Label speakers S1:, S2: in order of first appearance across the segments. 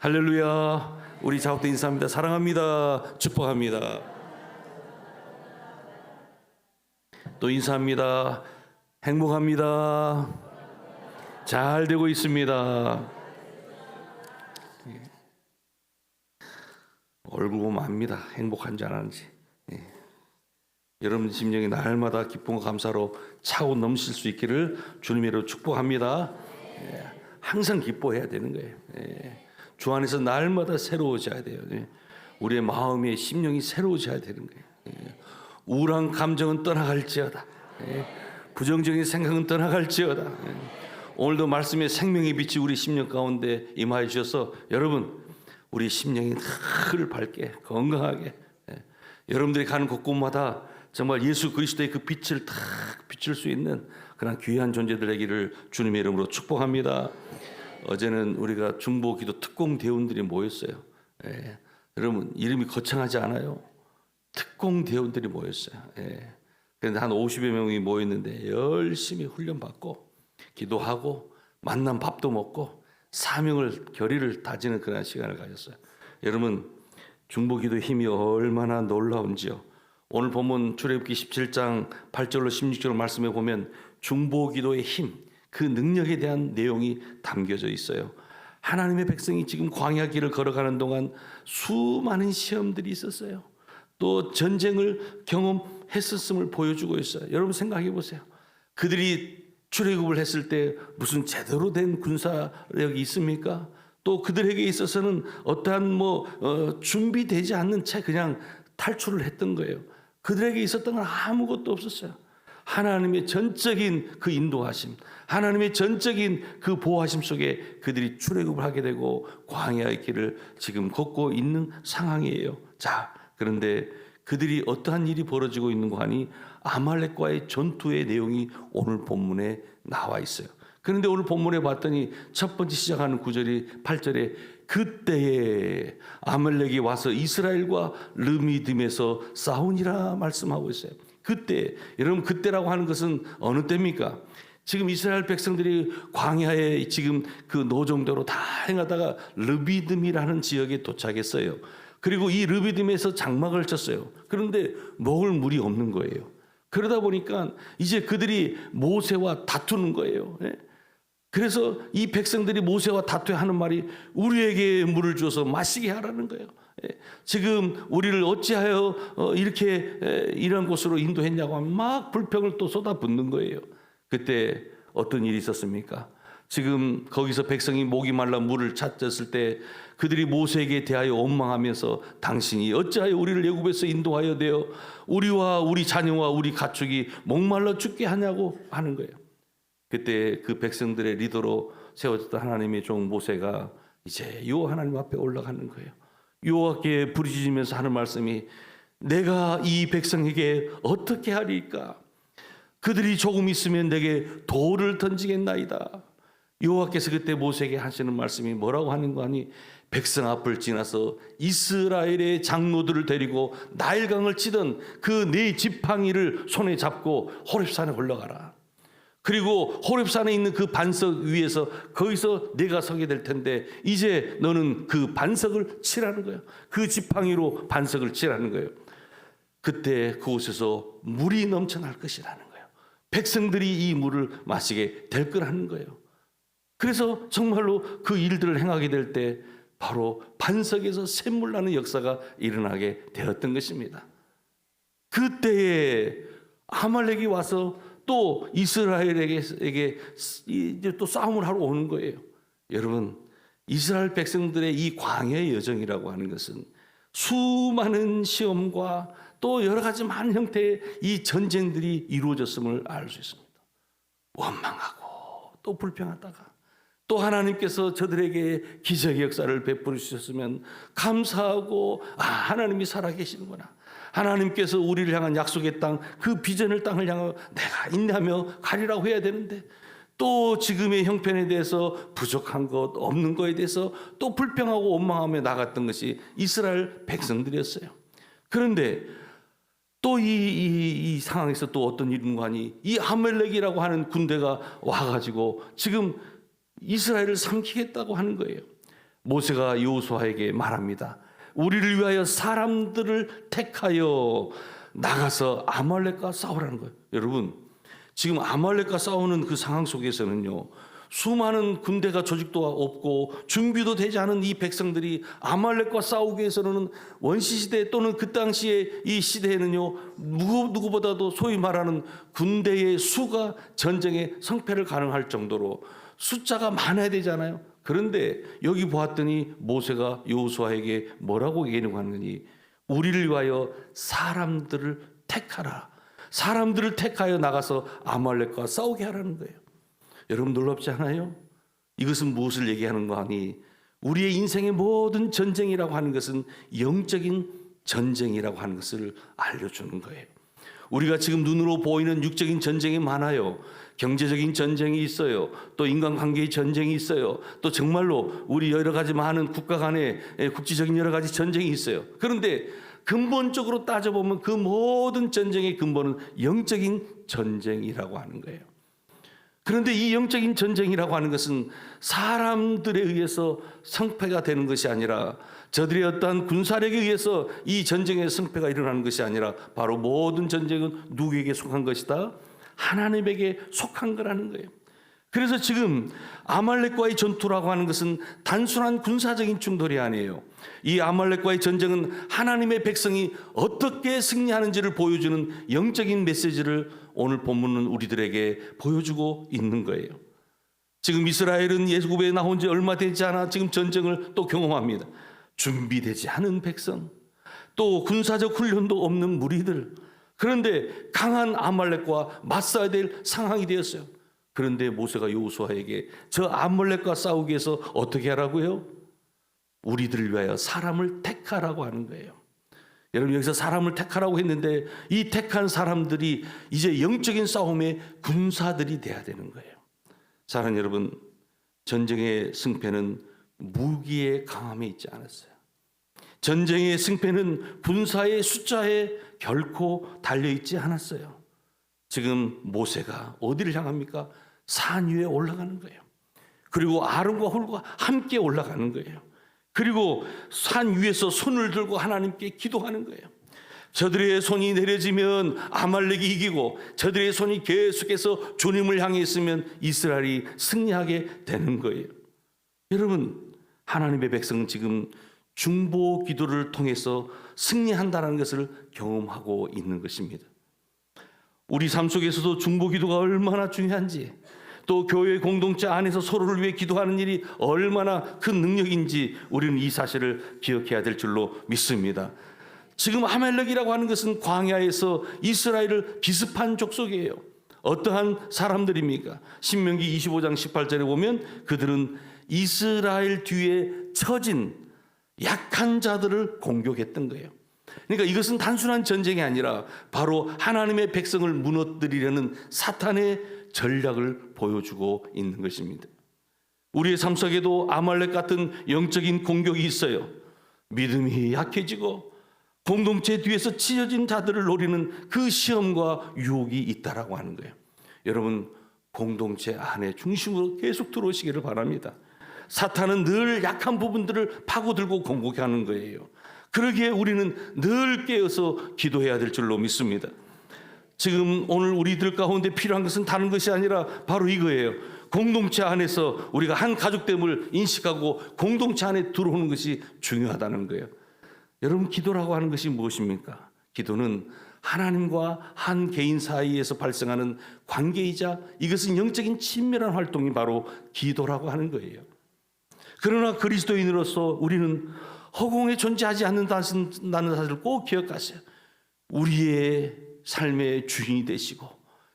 S1: 할렐루야. 우리 자업도 인사합니다. 사랑합니다. 축복합니다. 또 인사합니다. 행복합니다. 잘 되고 있습니다. 얼굴 보면 압니다. 행복한지 안 하는지. 여러분 심령이 날마다 기쁨과 감사로 차고 넘칠 수 있기를 주님의 이름으로 축복합니다. 항상 기뻐해야 되는 거예요. 주 안에서 날마다 새로워져야 돼요. 우리의 마음의 심령이 새로워져야 되는 거예요. 우울한 감정은 떠나갈지어다. 부정적인 생각은 떠나갈지어다. 오늘도 말씀의 생명의 빛이 우리 심령 가운데 임하여 주셔서 여러분 우리 심령이 늘 밝게 건강하게 여러분들이 가는 곳곳마다 정말 예수 그리스도의 그 빛을 탁 비출 수 있는 그런 귀한 존재들 되기를 주님의 이름으로 축복합니다. 어제는 우리가 중보기도 특공 대원들이 모였어요. 여러분 이름이 거창하지 않아요. 특공 대원들이 모였어요. 그런데 한 50여 명이 모였는데 열심히 훈련받고 기도하고 만난 밥도 먹고 사명을 결의를 다지는 그런 시간을 가졌어요. 여러분 중보기도 힘이 얼마나 놀라운지요. 오늘 본문 출애굽기 17장 8절로 16절 말씀에 보면 중보기도의 힘, 그 능력에 대한 내용이 담겨져 있어요. 하나님의 백성이 지금 광야 길을 걸어가는 동안 수많은 시험들이 있었어요. 또 전쟁을 경험했었음을 보여주고 있어요. 여러분 생각해 보세요. 그들이 출애굽을 했을 때 무슨 제대로 된 군사력이 있습니까? 또 그들에게 있어서는 어떠한 준비되지 않는 채 그냥 탈출을 했던 거예요. 그들에게 있었던 건 아무것도 없었어요. 하나님의 전적인 그 인도하심, 하나님의 전적인 그 보호하심 속에 그들이 출애굽을 하게 되고 광야의 길을 지금 걷고 있는 상황이에요. 자, 그런데 그들이 어떠한 일이 벌어지고 있는가 하니 아말렉과의 전투의 내용이 오늘 본문에 나와 있어요. 그런데 오늘 본문에 봤더니 첫 번째 시작하는 9절이 8절에 그때에 아말렉이 와서 이스라엘과 르미딤에서 싸우니라 말씀하고 있어요. 그때, 여러분 그때라고 하는 것은 어느 때입니까? 지금 이스라엘 백성들이 광야에 지금 그 노정도로 다 행하다가 르비딤이라는 지역에 도착했어요. 그리고 이 르비딤에서 장막을 쳤어요. 그런데 먹을 물이 없는 거예요. 그러다 보니까 이제 그들이 모세와 다투는 거예요. 그래서 이 백성들이 모세와 다투어 하는 말이 우리에게 물을 주어서 마시게 하라는 거예요. 지금 우리를 어찌하여 이렇게 이런 곳으로 인도했냐고 하면 막 불평을 또 쏟아붓는 거예요. 그때 어떤 일이 있었습니까? 지금 거기서 백성이 목이 말라 물을 찾았을 때 그들이 모세에게 대하여 원망하면서 당신이 어찌하여 우리를 애굽에서 인도하여 되어 우리와 우리 자녀와 우리 가축이 목말라 죽게 하냐고 하는 거예요. 그때 그 백성들의 리더로 세워졌던 하나님의 종 모세가 이제 여호와 하나님 앞에 올라가는 거예요. 여호와께 부르짖으면서 하는 말씀이 내가 이 백성에게 어떻게 하리까? 그들이 조금 있으면 내게 돌을 던지겠나이다. 여호와께서 그때 모세에게 하시는 말씀이 뭐라고 하는 거 아니? 백성 앞을 지나서 이스라엘의 장로들을 데리고 나일강을 치던 그 네 지팡이를 손에 잡고 호렙산에 올라가라. 그리고 호렙산에 있는 그 반석 위에서 거기서 내가 서게 될 텐데 이제 너는 그 반석을 치라는 거예요. 그 지팡이로 반석을 치라는 거예요. 그때 그곳에서 물이 넘쳐날 것이라는 거예요. 백성들이 이 물을 마시게 될 거라는 거예요. 그래서 정말로 그 일들을 행하게 될 때 바로 반석에서 샘물 나는 역사가 일어나게 되었던 것입니다. 그때에 아말렉이 와서 또 이스라엘에게 이제 또 싸움을 하러 오는 거예요. 여러분, 이스라엘 백성들의 이 광야의 여정이라고 하는 것은 수많은 시험과 또 여러 가지 많은 형태의 이 전쟁들이 이루어졌음을 알 수 있습니다. 원망하고 또 불평하다가 또 하나님께서 저들에게 기적의 역사를 베풀어 주셨으면 감사하고 하나님이 살아계시는구나. 하나님께서 우리를 향한 약속의 땅, 그 비전을 땅을 향하여 내가 인내하며 가리라고 해야 되는데 또 지금의 형편에 대해서 부족한 것, 없는 것에 대해서 또 불평하고 원망하며 나갔던 것이 이스라엘 백성들이었어요. 그런데 또 이 상황에서 또 어떤 일인가 하니 이 아말렉이라고 하는 군대가 와가지고 지금 이스라엘을 삼키겠다고 하는 거예요. 모세가 여호수아에게 말합니다. 우리를 위하여 사람들을 택하여 나가서 아말렉과 싸우라는 거예요. 여러분, 지금 아말렉과 싸우는 그 상황 속에서는요, 수많은 군대가 조직도 없고 준비도 되지 않은 이 백성들이 아말렉과 싸우기 위해서는 원시시대 또는 그 당시에 이 시대에는요, 누구보다도 소위 말하는 군대의 수가 전쟁의 성패를 가능할 정도로 숫자가 많아야 되잖아요. 그런데 여기 보았더니 모세가 여호수아에게 뭐라고 얘기하는 거니? 우리를 위하여 사람들을 택하라. 사람들을 택하여 나가서 아말렉과 싸우게 하라는 거예요. 여러분, 놀랍지 않아요? 이것은 무엇을 얘기하는 거 아니? 우리의 인생의 모든 전쟁이라고 하는 것은 영적인 전쟁이라고 하는 것을 알려주는 거예요. 우리가 지금 눈으로 보이는 육적인 전쟁이 많아요. 경제적인 전쟁이 있어요. 또 인간관계의 전쟁이 있어요. 또 정말로 우리 여러 가지 많은 국가 간의 국지적인 여러 가지 전쟁이 있어요. 그런데 근본적으로 따져보면 그 모든 전쟁의 근본은 영적인 전쟁이라고 하는 거예요. 그런데 이 영적인 전쟁이라고 하는 것은 사람들에 의해서 성패가 되는 것이 아니라, 저들의 어떠한 군사력에 의해서 이 전쟁의 성패가 일어나는 것이 아니라, 바로 모든 전쟁은 누구에게 속한 것이다? 하나님에게 속한 거라는 거예요. 그래서 지금 아말렉과의 전투라고 하는 것은 단순한 군사적인 충돌이 아니에요. 이 아말렉과의 전쟁은 하나님의 백성이 어떻게 승리하는지를 보여주는 영적인 메시지를 오늘 본문은 우리들에게 보여주고 있는 거예요. 지금 이스라엘은 예수굽에 나온 지 얼마 되지 않아 지금 전쟁을 또 경험합니다. 준비되지 않은 백성, 또 군사적 훈련도 없는 무리들, 그런데 강한 아말렉과 맞서야 될 상황이 되었어요. 그런데 모세가 여호수아에게 저 아말렉과 싸우기 위해서 어떻게 하라고요? 우리들을 위하여 사람을 택하라고 하는 거예요. 여러분, 여기서 사람을 택하라고 했는데 이 택한 사람들이 이제 영적인 싸움의 군사들이 돼야 되는 거예요. 사랑하는 여러분, 전쟁의 승패는 무기의 강함에 있지 않았어요. 전쟁의 승패는 군사의 숫자에 결코 달려있지 않았어요. 지금 모세가 어디를 향합니까? 산 위에 올라가는 거예요. 그리고 아론과 홀과 함께 올라가는 거예요. 그리고 산 위에서 손을 들고 하나님께 기도하는 거예요. 저들의 손이 내려지면 아말렉이 이기고, 저들의 손이 계속해서 주님을 향해 있으면 이스라엘이 승리하게 되는 거예요. 여러분, 하나님의 백성은 지금 중보 기도를 통해서 승리한다는 것을 경험하고 있는 것입니다. 우리 삶 속에서도 중보 기도가 얼마나 중요한지, 또 교회 공동체 안에서 서로를 위해 기도하는 일이 얼마나 큰 능력인지 우리는 이 사실을 기억해야 될 줄로 믿습니다. 지금 아말렉이라고 하는 것은 광야에서 이스라엘을 기습한 족속이에요. 어떠한 사람들입니까? 신명기 25장 18절에 보면 그들은 이스라엘 뒤에 처진 약한 자들을 공격했던 거예요. 그러니까 이것은 단순한 전쟁이 아니라 바로 하나님의 백성을 무너뜨리려는 사탄의 전략을 보여주고 있는 것입니다. 우리의 삶 속에도 아말렉 같은 영적인 공격이 있어요. 믿음이 약해지고 공동체 뒤에서 치여진 자들을 노리는 그 시험과 유혹이 있다라고 하는 거예요. 여러분, 공동체 안에 중심으로 계속 들어오시기를 바랍니다. 사탄은 늘 약한 부분들을 파고들고 공격하는 거예요. 그러기에 우리는 늘 깨어서 기도해야 될 줄로 믿습니다. 지금 오늘 우리들 가운데 필요한 것은 다른 것이 아니라 바로 이거예요. 공동체 안에서 우리가 한 가족됨을 인식하고 공동체 안에 들어오는 것이 중요하다는 거예요. 여러분, 기도라고 하는 것이 무엇입니까? 기도는 하나님과 한 개인 사이에서 발생하는 관계이자, 이것은 영적인 친밀한 활동이 바로 기도라고 하는 거예요. 그러나 그리스도인으로서 우리는 허공에 존재하지 않는다는 사실을 꼭 기억하세요. 우리의 삶의 주인이 되시고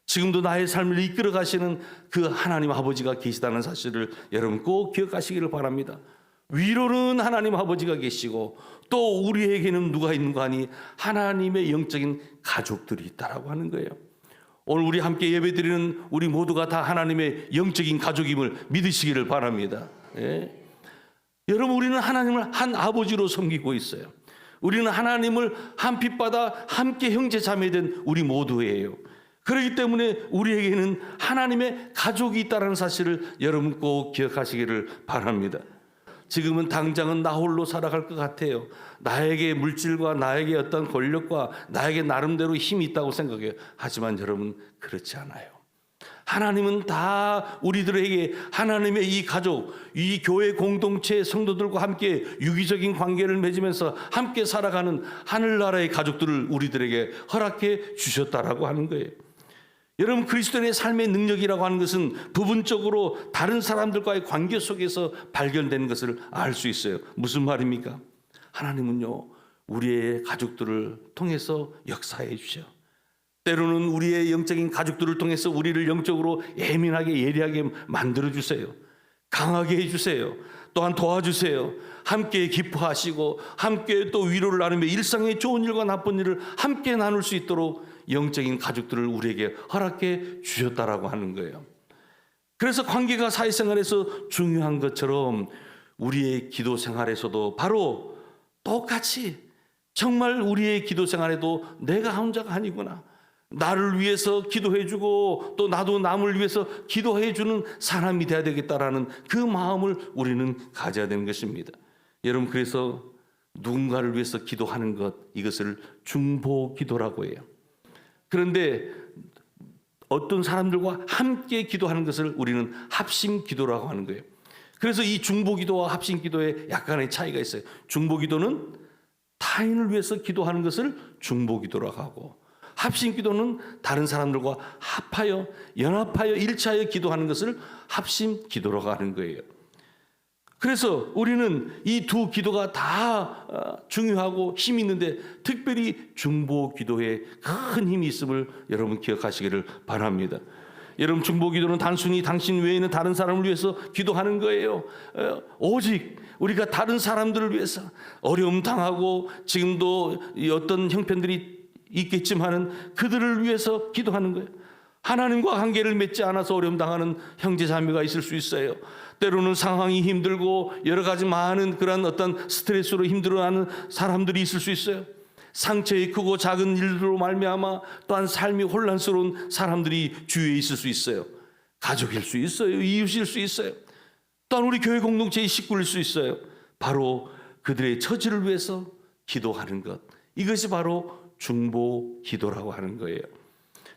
S1: 지금도 나의 삶을 이끌어 가시는 그 하나님 아버지가 계시다는 사실을 여러분 꼭 기억하시기를 바랍니다. 위로는 하나님 아버지가 계시고 또 우리에게는 누가 있는 거 아니? 하나님의 영적인 가족들이 있다라고 하는 거예요. 오늘 우리 함께 예배드리는 우리 모두가 다 하나님의 영적인 가족임을 믿으시기를 바랍니다. 예. 여러분, 우리는 하나님을 한 아버지로 섬기고 있어요. 우리는 하나님을 한 핏바다 함께 형제 자매된 우리 모두예요. 그렇기 때문에 우리에게는 하나님의 가족이 있다는 사실을 여러분 꼭 기억하시기를 바랍니다. 지금은 당장은 나 홀로 살아갈 것 같아요. 나에게 물질과 나에게 어떤 권력과 나에게 나름대로 힘이 있다고 생각해요. 하지만 여러분, 그렇지 않아요. 하나님은 다 우리들에게 하나님의 이 가족, 이 교회 공동체 성도들과 함께 유기적인 관계를 맺으면서 함께 살아가는 하늘나라의 가족들을 우리들에게 허락해 주셨다라고 하는 거예요. 여러분, 그리스도인의 삶의 능력이라고 하는 것은 부분적으로 다른 사람들과의 관계 속에서 발견되는 것을 알 수 있어요. 무슨 말입니까? 하나님은요, 우리의 가족들을 통해서 역사해 주셔. 때로는 우리의 영적인 가족들을 통해서 우리를 영적으로 예민하게 예리하게 만들어 주세요. 강하게 해주세요. 또한 도와주세요. 함께 기뻐하시고 함께 또 위로를 나누며 일상의 좋은 일과 나쁜 일을 함께 나눌 수 있도록 영적인 가족들을 우리에게 허락해 주셨다라고 하는 거예요. 그래서 관계가 사회생활에서 중요한 것처럼 우리의 기도 생활에서도 바로 똑같이 정말 우리의 기도 생활에도 내가 혼자가 아니구나, 나를 위해서 기도해주고 또 나도 남을 위해서 기도해주는 사람이 되어야 되겠다라는 그 마음을 우리는 가져야 되는 것입니다. 여러분, 그래서 누군가를 위해서 기도하는 것, 이것을 중보기도라고 해요. 그런데 어떤 사람들과 함께 기도하는 것을 우리는 합심기도라고 하는 거예요. 그래서 이 중보기도와 합심기도에 약간의 차이가 있어요. 중보기도는 타인을 위해서 기도하는 것을 중보기도라고 하고, 합심기도는 다른 사람들과 합하여 연합하여 일치하여 기도하는 것을 합심기도라고 하는 거예요. 그래서 우리는 이 두 기도가 다 중요하고 힘이 있는데 특별히 중보기도에 큰 힘이 있음을 여러분 기억하시기를 바랍니다. 여러분, 중보기도는 단순히 당신 외에는 다른 사람을 위해서 기도하는 거예요. 오직 우리가 다른 사람들을 위해서 어려움 당하고 지금도 어떤 형편들이 있겠지만은 그들을 위해서 기도하는 거예요. 하나님과 관계를 맺지 않아서 어려움 당하는 형제 자매가 있을 수 있어요. 때로는 상황이 힘들고 여러 가지 많은 그런 어떤 스트레스로 힘들어하는 사람들이 있을 수 있어요. 상처의 크고 작은 일들로 말미암아 또한 삶이 혼란스러운 사람들이 주위에 있을 수 있어요. 가족일 수 있어요. 이웃일 수 있어요. 또한 우리 교회 공동체의 식구일 수 있어요. 바로 그들의 처지를 위해서 기도하는 것, 이것이 바로 중보 기도라고 하는 거예요.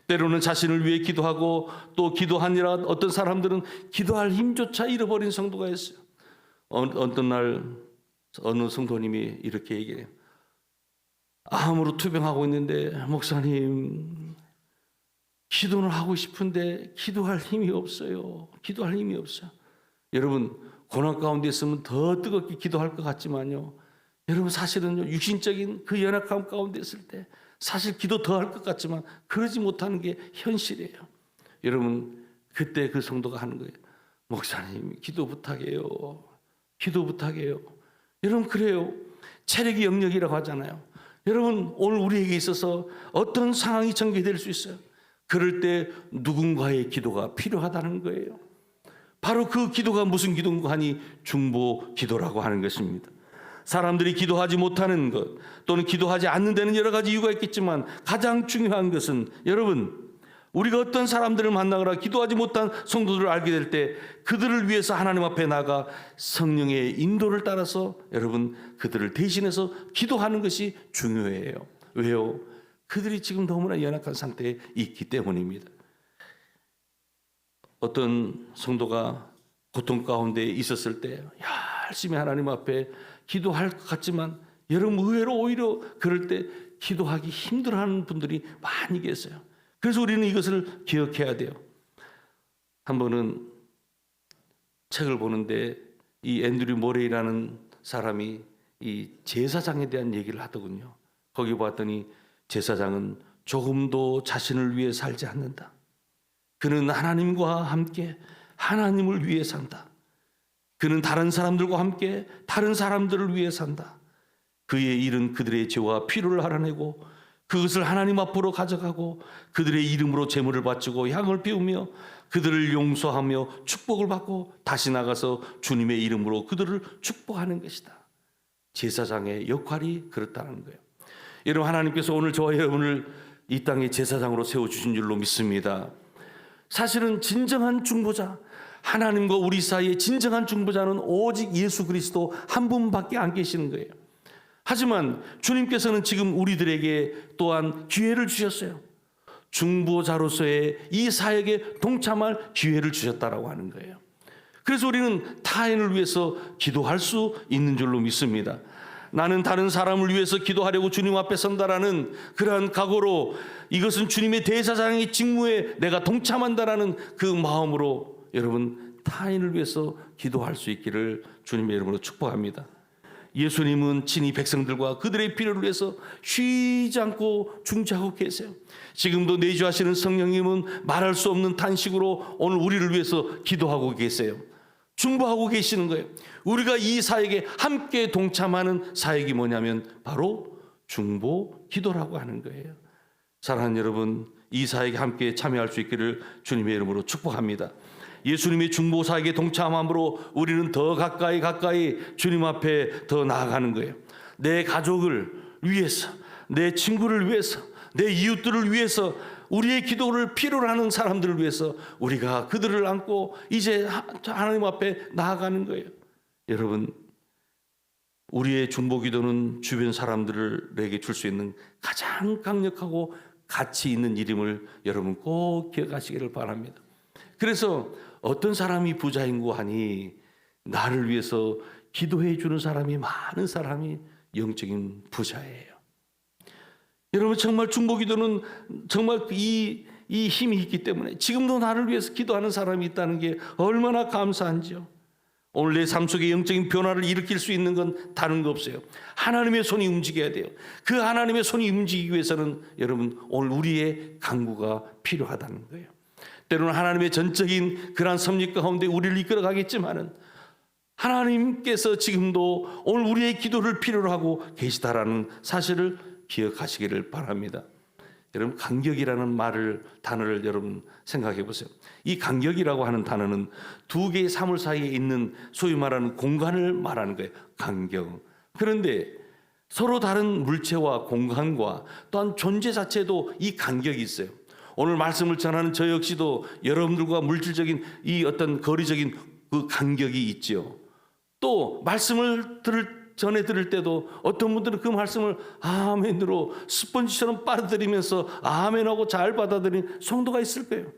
S1: 때로는 자신을 위해 기도하고 또 기도하니라 어떤 사람들은 기도할 힘조차 잃어버린 성도가 있어요. 어떤 날 어느 성도님이 이렇게 얘기해요. 암으로 투병하고 있는데 목사님, 기도는 하고 싶은데 기도할 힘이 없어요. 기도할 힘이 없어요. 여러분, 고난 가운데 있으면 더 뜨겁게 기도할 것 같지만요, 여러분, 사실은 육신적인 그 연약함 가운데 있을 때 사실 기도 더 할 것 같지만 그러지 못하는 게 현실이에요. 여러분, 그때 그 성도가 하는 거예요. 목사님, 기도 부탁해요. 기도 부탁해요. 여러분, 그래요. 체력이 영역이라고 하잖아요. 여러분, 오늘 우리에게 있어서 어떤 상황이 전개될 수 있어요. 그럴 때 누군가의 기도가 필요하다는 거예요. 바로 그 기도가 무슨 기도인가 하니 중보 기도라고 하는 것입니다. 사람들이 기도하지 못하는 것 또는 기도하지 않는 데는 여러 가지 이유가 있겠지만 가장 중요한 것은, 여러분, 우리가 어떤 사람들을 만나거나 기도하지 못한 성도들을 알게 될 때 그들을 위해서 하나님 앞에 나가 성령의 인도를 따라서 여러분 그들을 대신해서 기도하는 것이 중요해요. 왜요? 그들이 지금 너무나 연약한 상태에 있기 때문입니다. 어떤 성도가 고통 가운데 있었을 때 열심히 하나님 앞에 기도할 것 같지만 여러분, 의외로 오히려 그럴 때 기도하기 힘들어하는 분들이 많이 계세요. 그래서 우리는 이것을 기억해야 돼요. 한 번은 책을 보는데 이 앤드류 모레이라는 사람이 이 제사장에 대한 얘기를 하더군요. 거기 봤더니 제사장은 조금도 자신을 위해 살지 않는다. 그는 하나님과 함께 하나님을 위해 산다. 그는 다른 사람들과 함께 다른 사람들을 위해 산다. 그의 일은 그들의 죄와 필요를 알아내고 그것을 하나님 앞으로 가져가고 그들의 이름으로 제물을 바치고 향을 피우며 그들을 용서하며 축복을 받고 다시 나가서 주님의 이름으로 그들을 축복하는 것이다. 제사장의 역할이 그렇다는 거예요. 여러분, 하나님께서 오늘 저와 여러분을 이 땅의 제사장으로 세워주신 줄로 믿습니다. 사실은 진정한 중보자, 하나님과 우리 사이에 진정한 중보자는 오직 예수 그리스도 한 분밖에 안 계시는 거예요. 하지만 주님께서는 지금 우리들에게 또한 기회를 주셨어요. 중보자로서의 이 사역에 동참할 기회를 주셨다라고 하는 거예요. 그래서 우리는 타인을 위해서 기도할 수 있는 줄로 믿습니다. 나는 다른 사람을 위해서 기도하려고 주님 앞에 선다라는 그러한 각오로, 이것은 주님의 대사장의 직무에 내가 동참한다라는 그 마음으로 여러분 타인을 위해서 기도할 수 있기를 주님의 이름으로 축복합니다. 예수님은 친히 백성들과 그들의 필요를 위해서 쉬지 않고 중재하고 계세요. 지금도 내주하시는 성령님은 말할 수 없는 탄식으로 오늘 우리를 위해서 기도하고 계세요. 중보하고 계시는 거예요. 우리가 이 사역에 함께 동참하는 사역이 뭐냐면 바로 중보 기도라고 하는 거예요. 사랑하는 여러분, 이 사역에 함께 참여할 수 있기를 주님의 이름으로 축복합니다. 예수님의 중보 사역에 동참함으로 우리는 더 가까이 주님 앞에 더 나아가는 거예요. 내 가족을 위해서, 내 친구를 위해서, 내 이웃들을 위해서, 우리의 기도를 필요로 하는 사람들을 위해서 우리가 그들을 안고 이제 하나님 앞에 나아가는 거예요. 여러분, 우리의 중보 기도는 주변 사람들에게 줄 수 있는 가장 강력하고 가치 있는 일임을 여러분 꼭 기억하시기를 바랍니다. 그래서 어떤 사람이 부자인고 하니 나를 위해서 기도해 주는 사람이 많은 사람이 영적인 부자예요. 여러분, 정말 중보 기도는 정말 이 힘이 있기 때문에 지금도 나를 위해서 기도하는 사람이 있다는 게 얼마나 감사한지요. 오늘 내 삶 속에 영적인 변화를 일으킬 수 있는 건 다른 거 없어요. 하나님의 손이 움직여야 돼요. 그 하나님의 손이 움직이기 위해서는 여러분 오늘 우리의 강구가 필요하다는 거예요. 때로는 하나님의 전적인 그러한 섭리 가운데 우리를 이끌어가겠지만은 하나님께서 지금도 오늘 우리의 기도를 필요로 하고 계시다라는 사실을 기억하시기를 바랍니다. 여러분, 간격이라는 단어를 여러분 생각해 보세요. 이 간격이라고 하는 단어는 두 개의 사물 사이에 있는 소위 말하는 공간을 말하는 거예요. 간격. 그런데 서로 다른 물체와 공간과 또한 존재 자체도 이 간격이 있어요. 오늘 말씀을 전하는 저 역시도 여러분들과 물질적인 이 어떤 거리적인 그 간격이 있죠. 또 말씀을 전해 들을 때도 어떤 분들은 그 말씀을 아멘으로 스펀지처럼 빨아들이면서 아멘하고 잘 받아들이는 성도가 있을 거예요.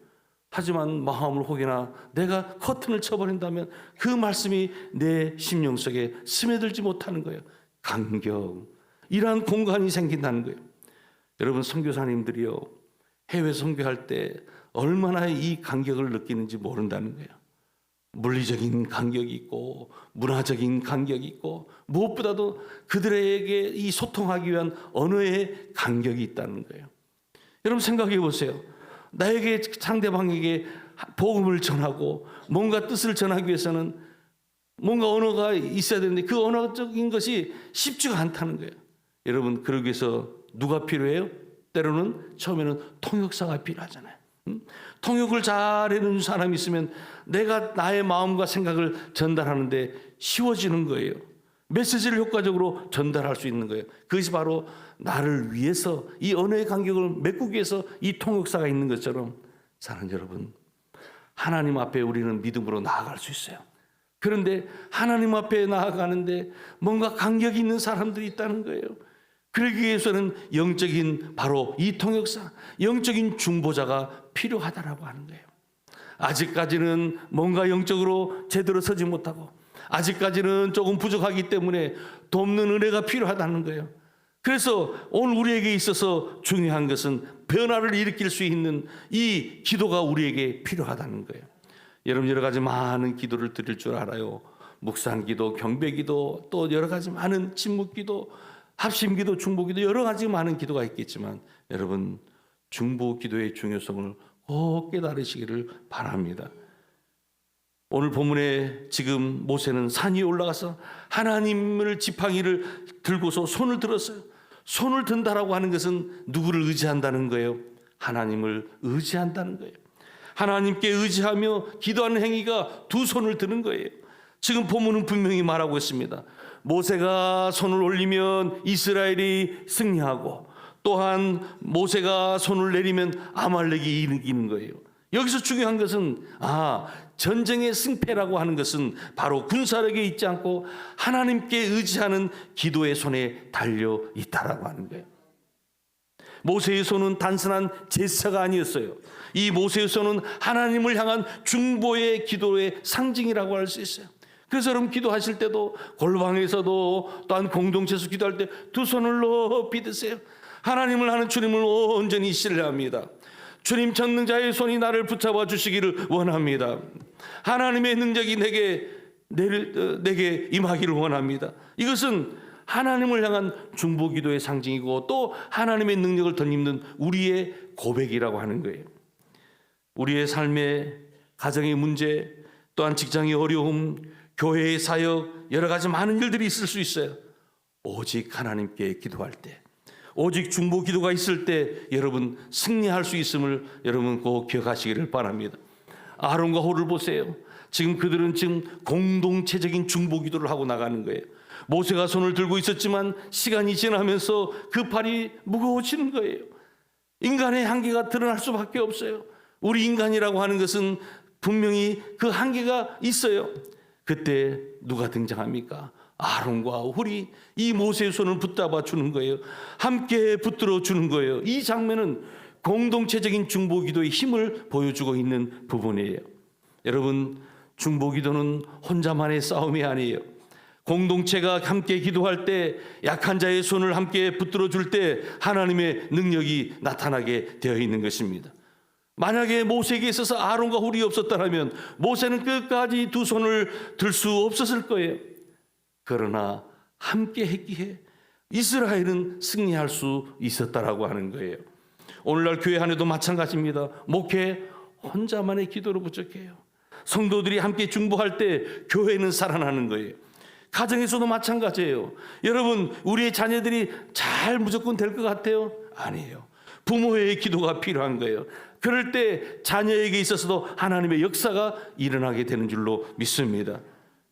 S1: 하지만 마음을 혹여나 내가 커튼을 쳐버린다면 그 말씀이 내 심령 속에 스며들지 못하는 거예요. 간격, 이러한 공간이 생긴다는 거예요. 여러분, 선교사님들이요, 해외 선교할 때 얼마나 이 간격을 느끼는지 모른다는 거예요. 물리적인 간격이 있고 문화적인 간격이 있고 무엇보다도 그들에게 이 소통하기 위한 언어의 간격이 있다는 거예요. 여러분, 생각해 보세요. 나에게, 상대방에게 복음을 전하고 뭔가 뜻을 전하기 위해서는 뭔가 언어가 있어야 되는데 그 언어적인 것이 쉽지가 않다는 거예요. 여러분, 그러기 위해서 누가 필요해요? 때로는 처음에는 통역사가 필요하잖아요. 통역을 잘해주는 사람이 있으면 내가 나의 마음과 생각을 전달하는데 쉬워지는 거예요. 메시지를 효과적으로 전달할 수 있는 거예요. 그것이 바로 나를 위해서 이 언어의 간격을 메꾸기 위해서 이 통역사가 있는 것처럼, 사랑하는 여러분, 하나님 앞에 우리는 믿음으로 나아갈 수 있어요. 그런데 하나님 앞에 나아가는데 뭔가 간격이 있는 사람들이 있다는 거예요. 그러기 위해서는 영적인 바로 이 통역사, 영적인 중보자가 필요하다라고 하는 거예요. 아직까지는 뭔가 영적으로 제대로 서지 못하고 아직까지는 조금 부족하기 때문에 돕는 은혜가 필요하다는 거예요. 그래서 오늘 우리에게 있어서 중요한 것은 변화를 일으킬 수 있는 이 기도가 우리에게 필요하다는 거예요. 여러분, 여러 가지 많은 기도를 드릴 줄 알아요. 묵상기도, 경배기도, 또 여러 가지 많은 침묵기도, 합심기도, 중보기도, 여러 가지 많은 기도가 있겠지만 여러분, 중보기도의 중요성을 꼭 깨달으시기를 바랍니다. 오늘 본문에 지금 모세는 산 위에 올라가서 하나님을 지팡이를 들고서 손을 들었어요. 손을 든다라고 하는 것은 누구를 의지한다는 거예요? 하나님을 의지한다는 거예요. 하나님께 의지하며 기도하는 행위가 두 손을 드는 거예요. 지금 본문은 분명히 말하고 있습니다. 모세가 손을 올리면 이스라엘이 승리하고 또한 모세가 손을 내리면 아말렉이 이기는 거예요. 여기서 중요한 것은 전쟁의 승패라고 하는 것은 바로 군사력에 있지 않고 하나님께 의지하는 기도의 손에 달려 있다라고 하는 거예요. 모세의 손은 단순한 제사가 아니었어요. 이 모세의 손은 하나님을 향한 중보의 기도의 상징이라고 할 수 있어요. 그래서 여러분 기도하실 때도 골방에서도 또한 공동체에서 기도할 때 두 손을 높이 드세요. 하나님을 하는 주님을 온전히 신뢰합니다. 주님 전능자의 손이 나를 붙잡아 주시기를 원합니다. 하나님의 능력이 내게 임하기를 원합니다. 이것은 하나님을 향한 중보기도의 상징이고 또 하나님의 능력을 덧입는 우리의 고백이라고 하는 거예요. 우리의 삶의 가정의 문제, 또한 직장의 어려움, 교회의 사역, 여러 가지 많은 일들이 있을 수 있어요. 오직 하나님께 기도할 때, 오직 중보기도가 있을 때 여러분 승리할 수 있음을 여러분 꼭 기억하시기를 바랍니다. 아론과 홀을 보세요. 지금 그들은 공동체적인 중보기도를 하고 나가는 거예요. 모세가 손을 들고 있었지만 시간이 지나면서 그 팔이 무거워지는 거예요. 인간의 한계가 드러날 수밖에 없어요. 우리 인간이라고 하는 것은 분명히 그 한계가 있어요. 그때 누가 등장합니까? 아론과 홀이 이 모세의 손을 붙잡아 주는 거예요. 함께 붙들어 주는 거예요. 이 장면은 공동체적인 중보기도의 힘을 보여주고 있는 부분이에요. 여러분, 중보기도는 혼자만의 싸움이 아니에요. 공동체가 함께 기도할 때, 약한 자의 손을 함께 붙들어 줄 때 하나님의 능력이 나타나게 되어 있는 것입니다. 만약에 모세에게 있어서 아론과 홀이 없었다면 모세는 끝까지 두 손을 들 수 없었을 거예요. 그러나 함께 했기에 이스라엘은 승리할 수 있었다라고 하는 거예요. 오늘날 교회 안에도 마찬가지입니다. 목회 혼자만의 기도로 부족해요. 성도들이 함께 중보할 때 교회는 살아나는 거예요. 가정에서도 마찬가지예요. 여러분, 우리의 자녀들이 잘 무조건 될 것 같아요? 아니에요. 부모의 기도가 필요한 거예요. 그럴 때 자녀에게 있어서도 하나님의 역사가 일어나게 되는 줄로 믿습니다.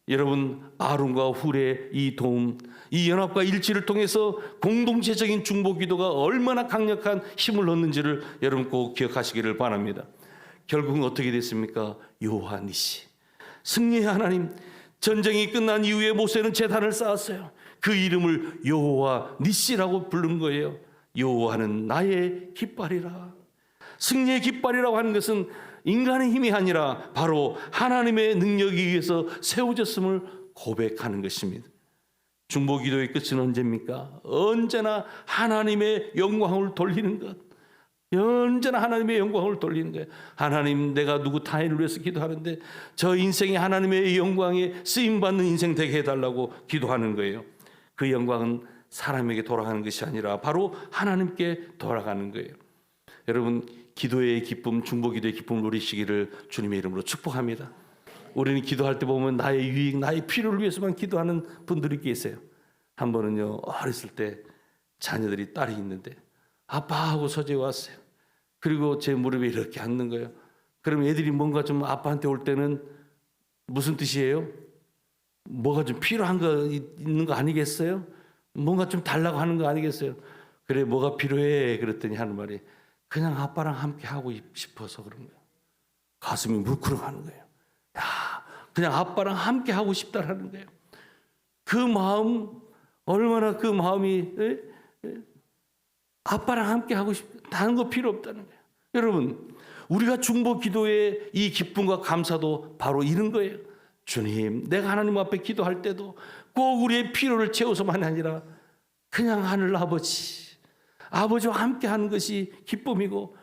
S1: 여러분, 아론과 훌의 이 도움, 이 연합과 일치를 통해서 공동체적인 중보기도가 얼마나 강력한 힘을 얻는지를 여러분 꼭 기억하시기를 바랍니다. 결국은 어떻게 됐습니까? 여호와 니시, 승리의 하나님. 전쟁이 끝난 이후에 모세는 제단을 쌓았어요. 그 이름을 여호와 니시라고 부른 거예요. 여호와는 나의 깃발이라. 승리의 깃발이라고 하는 것은 인간의 힘이 아니라 바로 하나님의 능력에 의해서 세워졌음을 고백하는 것입니다. 중보기도의 끝은 언제입니까? 언제나 하나님의 영광을 돌리는 것. 언제나 하나님의 영광을 돌리는 거예요. 하나님, 내가 누구 타인을 위해서 기도하는데 저 인생이 하나님의 영광에 쓰임받는 인생 되게 해달라고 기도하는 거예요. 그 영광은 사람에게 돌아가는 것이 아니라 바로 하나님께 돌아가는 거예요. 여러분, 기도의 기쁨, 중보기도의 기쁨을 누리시기를 주님의 이름으로 축복합니다. 우리는 기도할 때 보면 나의 유익, 나의 필요를 위해서만 기도하는 분들이 계세요. 한 번은요, 어렸을 때 자녀들이 딸이 있는데 아빠하고 서재 왔어요. 그리고 제 무릎에 이렇게 앉는 거예요. 그럼 애들이 뭔가 좀 아빠한테 올 때는 무슨 뜻이에요? 뭐가 좀 필요한 거 있는 거 아니겠어요? 뭔가 좀 달라고 하는 거 아니겠어요? 그래, 뭐가 필요해? 그랬더니 하는 말이 그냥 아빠랑 함께 하고 싶어서 그런 거예요. 가슴이 물크렁하는 거예요. 야, 그냥 아빠랑 함께 하고 싶다라는 거예요. 그 마음, 얼마나 그 마음이 아빠랑 함께 하고 싶다. 다른 거 필요 없다는 거예요. 여러분, 우리가 중보 기도의 이 기쁨과 감사도 바로 이런 거예요. 주님, 내가 하나님 앞에 기도할 때도 꼭 우리의 필요를 채워서만 아니라 그냥 하늘 아버지와 함께 하는 것이 기쁨이고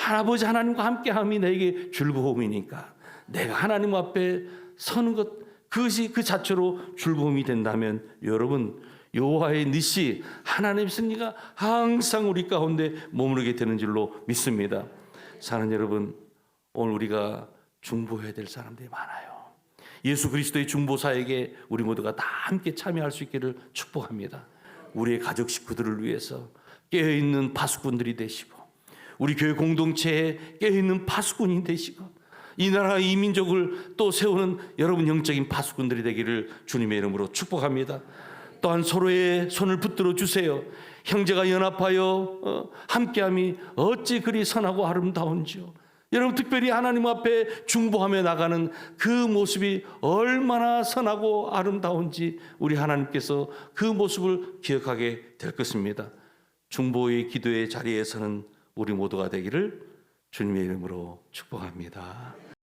S1: 아버지 하나님과 함께함이 내게 즐거움이니까 내가 하나님 앞에 서는 것, 그것이 그 자체로 즐거움이 된다면 여러분, 여호와의 니시, 하나님의 승리가 항상 우리 가운데 머무르게 되는 줄로 믿습니다. 사랑하는 여러분, 오늘 우리가 중보해야 될 사람들이 많아요. 예수 그리스도의 중보사에게 우리 모두가 다 함께 참여할 수 있기를 축복합니다. 우리의 가족 식구들을 위해서 깨어있는 파수꾼들이 되시고 우리 교회 공동체에 깨어있는 파수꾼이 되시고 이 나라 이 민족을 또 세우는 여러분 영적인 파수꾼들이 되기를 주님의 이름으로 축복합니다. 또한 서로의 손을 붙들어 주세요. 형제가 연합하여 함께함이 어찌 그리 선하고 아름다운지요. 여러분 특별히 하나님 앞에 중보하며 나가는 그 모습이 얼마나 선하고 아름다운지 우리 하나님께서 그 모습을 기억하게 될 것입니다. 중보의 기도의 자리에서는 우리 모두가 되기를 주님의 이름으로 축복합니다.